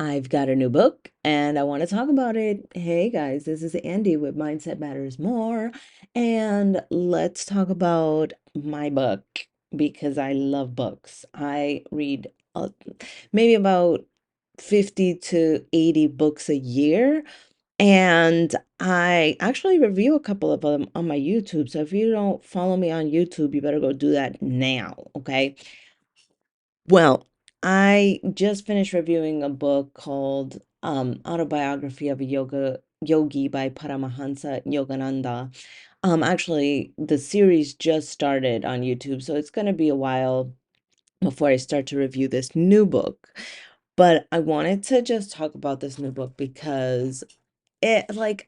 I've got a new book and I want to talk about it. Hey guys, this is Andy with Mindset Matters More, and let's talk about my book because I love books. I read maybe about 50 to 80 books a year, and I actually review a couple of them on my YouTube. So if you don't follow me on YouTube, you better go do that now, okay? Well, I just finished reviewing a book called Autobiography of a Yogi by Paramahansa Yogananda. Actually, the series just started on YouTube, so it's going to be a while before I start to review this new book. But I wanted to just talk about this new book because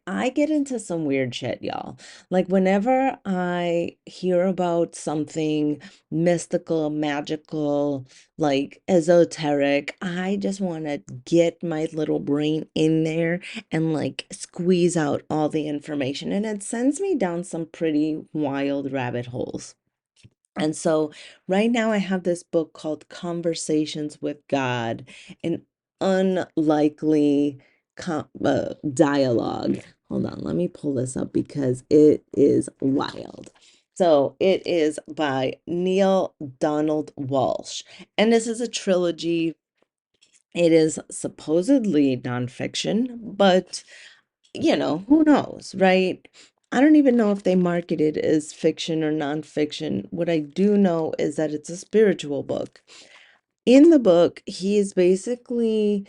I get into some weird shit, y'all. Like whenever I hear about something mystical, magical, like esoteric, I just want to get my little brain in there and like squeeze out all the information, and it sends me down some pretty wild rabbit holes. And so right now I have this book called Conversations with God, an unlikely dialogue. Hold on, let me pull this up because it is wild. So it is by Neale Donald Walsch. And this is a trilogy. It is supposedly nonfiction, but who knows, right? I don't even know if they market it as fiction or nonfiction. What I do know is that it's a spiritual book. In the book, he is basically,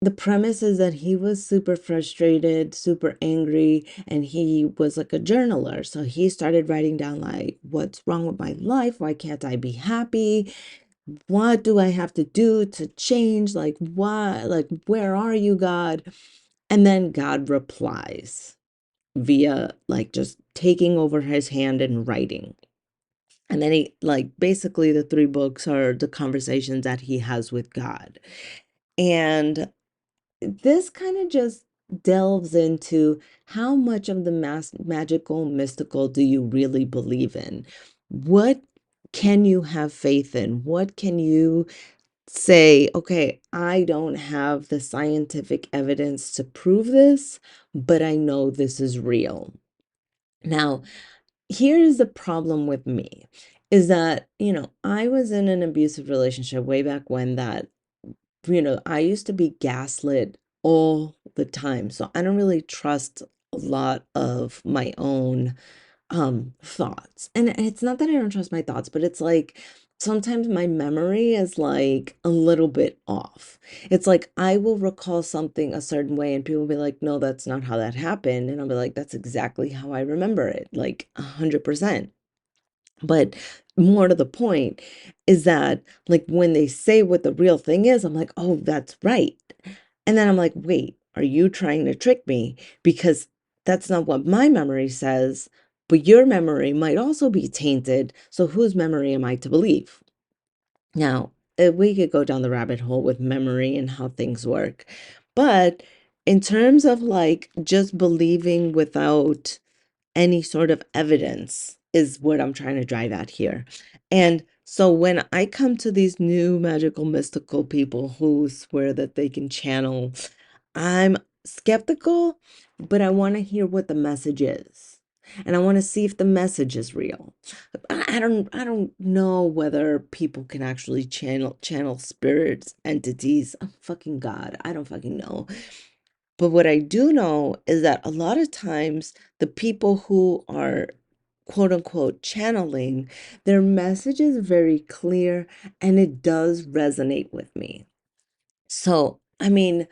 the premise is that he was super frustrated, super angry, and he was like a journaler. So he started writing down, like, what's wrong with my life? Why can't I be happy? What do I have to do to change? Like, why? Like, where are you, God? And then God replies via like just taking over his hand and writing. And then he, like, basically the three books are the conversations that he has with God. And this kind of just delves into how much of the magical, mystical do you really believe in? What can you have faith in? What can you say, okay, I don't have the scientific evidence to prove this, but I know this is real. Now, here's the problem with me is that, I was in an abusive relationship way back when that, I used to be gaslit all the time. So I don't really trust a lot of my own thoughts. And it's not that I don't trust my thoughts, but it's like sometimes my memory is like a little bit off. It's like I will recall something a certain way and people will be like, no, that's not how that happened. And I'll be like, that's exactly how I remember it, like 100%. But more to the point is that, like, when they say what the real thing is, I'm like, oh, that's right. And then I'm like, wait, are you trying to trick me? Because that's not what my memory says, but your memory might also be tainted. So whose memory am I to believe? Now, we could go down the rabbit hole with memory and how things work. But in terms of like just believing without any sort of evidence is what I'm trying to drive at here. And so when I come to these new magical mystical people who swear that they can channel, I'm skeptical, but I want to hear what the message is. And I want to see if the message is real. I don't know whether people can actually channel spirits, entities. Oh, fucking God, I don't fucking know. But what I do know is that a lot of times the people who are quote unquote channeling, their message is very clear and it does resonate with me. So, I mean,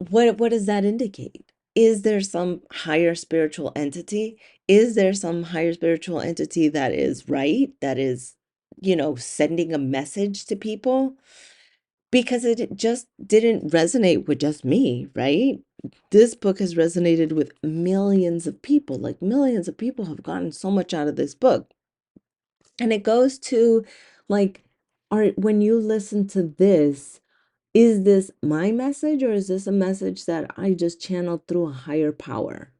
what does that indicate? Is there some higher spiritual entity? Is there some higher spiritual entity that is right, that is, sending a message to people? Because it just didn't resonate with just me, right? This book has resonated with millions of people. Like millions of people have gotten so much out of this book. And it goes to like, when you listen to this, is this my message or is this a message that I just channeled through a higher power?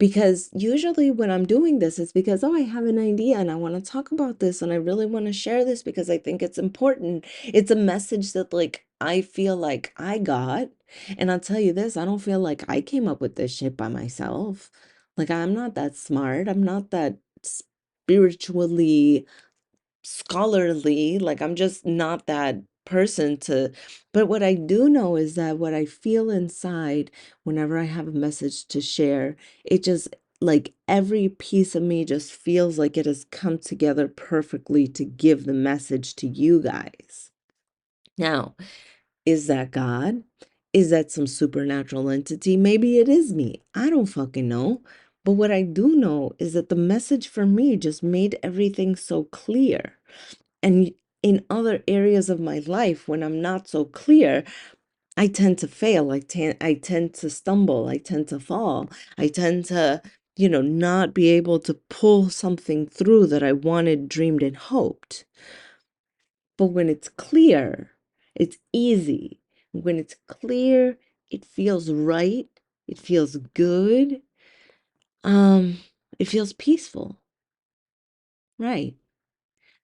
Because usually when I'm doing this, it's because, oh, I have an idea and I want to talk about this and I really want to share this because I think it's important. It's a message that like I feel like I got. And I'll tell you this, I don't feel like I came up with this shit by myself. Like I'm not that smart. I'm not that spiritually scholarly. Like I'm just not that person to, but what I do know is that what I feel inside whenever I have a message to share, it just like every piece of me just feels like it has come together perfectly to give the message to you guys. Now, is that God? Is that some supernatural entity? Maybe it is me. I don't fucking know. But what I do know is that the message for me just made everything so clear. And in other areas of my life, when I'm not so clear, I tend to fail. I tend to stumble. I tend to fall. I tend to, not be able to pull something through that I wanted, dreamed, and hoped. But when it's clear, it's easy. When it's clear, it feels right. It feels good. Um, it feels peaceful. Right.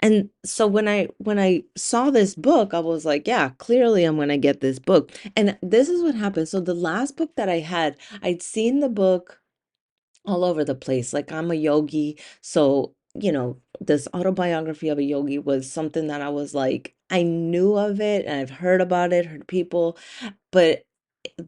And so when I saw this book, I was like, yeah, clearly I'm gonna get this book. And this is what happened. So the last book that I had, I'd seen the book all over the place. Like I'm a yogi, so this autobiography of a yogi was something that I was like, I knew of it and I've heard about it, heard people, but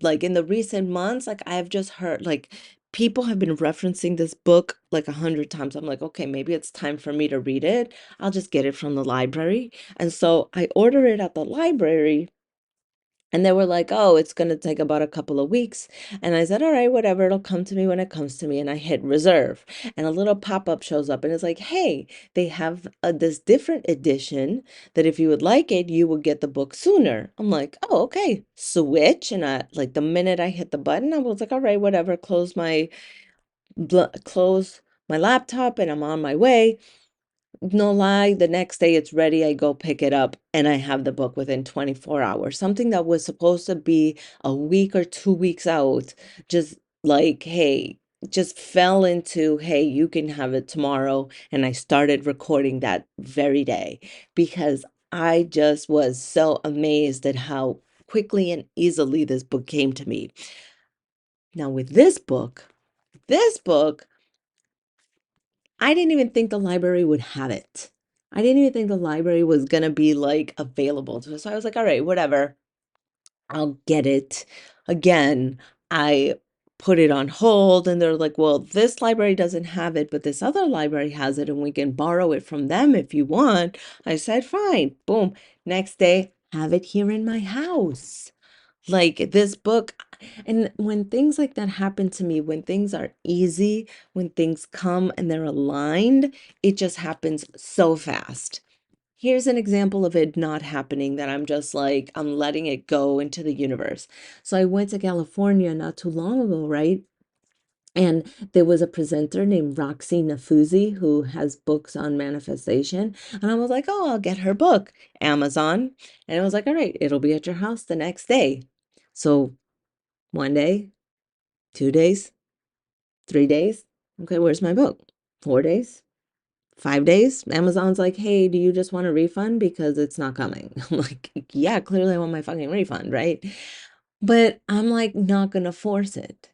like in the recent months, like I've just heard like people have been referencing this book like 100 times. I'm like, okay, maybe it's time for me to read it. I'll just get it from the library. And so I ordered it at the library and they were like, oh, it's going to take about a couple of weeks. And I said, all right, whatever, it'll come to me when it comes to me. And I hit reserve. And a little pop-up shows up and it's like, hey, they have this different edition that if you would like it, you will get the book sooner. I'm like, oh, okay, switch. And I like the minute I hit the button, I was like, all right, whatever, close my laptop and I'm on my way. No lie, the next day it's ready. I go pick it up and I have the book within 24 hours. Something that was supposed to be a week or 2 weeks out, just like, hey, just fell into, hey, you can have it tomorrow. And I started recording that very day because I just was so amazed at how quickly and easily this book came to me. Now, with this book, I didn't even think the library would have it. I didn't even think the library was gonna be like available to us. So I was like, all right, whatever. I'll get it. Again, I put it on hold and they're like, well, this library doesn't have it, but this other library has it and we can borrow it from them if you want. I said, fine. Boom. Next day, have it here in my house. Like this book, and when things like that happen to me, when things are easy, when things come and they're aligned, it just happens so fast. Here's an example of it not happening that I'm just like, I'm letting it go into the universe. So I went to California not too long ago, right? And there was a presenter named Roxie Nafousi who has books on manifestation. And I was like, oh, I'll get her book, Amazon. And it was like, all right, it'll be at your house the next day. So 1 day, 2 days, 3 days. Okay, where's my book? 4 days, 5 days. Amazon's like, hey, do you just want a refund? Because it's not coming. I'm like, yeah, clearly I want my fucking refund, right? But I'm like, not gonna force it.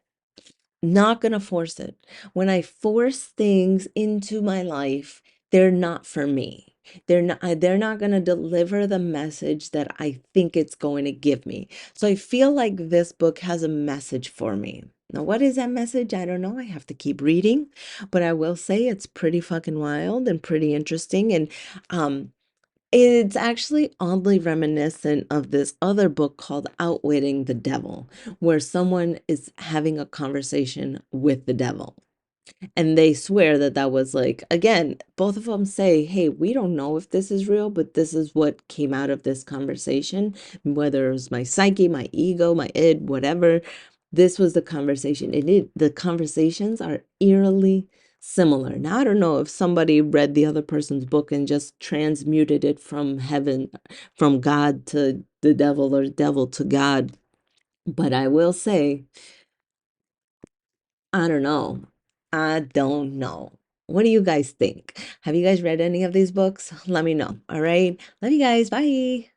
Not gonna force it. When I force things into my life, they're not for me. They're not gonna deliver the message that I think it's going to give me. So I feel like this book has a message for me. Now, what is that message? I don't know. I have to keep reading, but I will say it's pretty fucking wild and pretty interesting. And it's actually oddly reminiscent of this other book called Outwitting the Devil, where someone is having a conversation with the devil. And they swear that that was like, again, both of them say, hey, we don't know if this is real, but this is what came out of this conversation, whether it was my psyche, my ego, my id, whatever. This was the conversation. The conversations are eerily similar. Now, I don't know if somebody read the other person's book and just transmuted it from heaven, from God to the devil or devil to God. But I will say, I don't know. I don't know. What do you guys think? Have you guys read any of these books? Let me know. All right. Love you guys. Bye.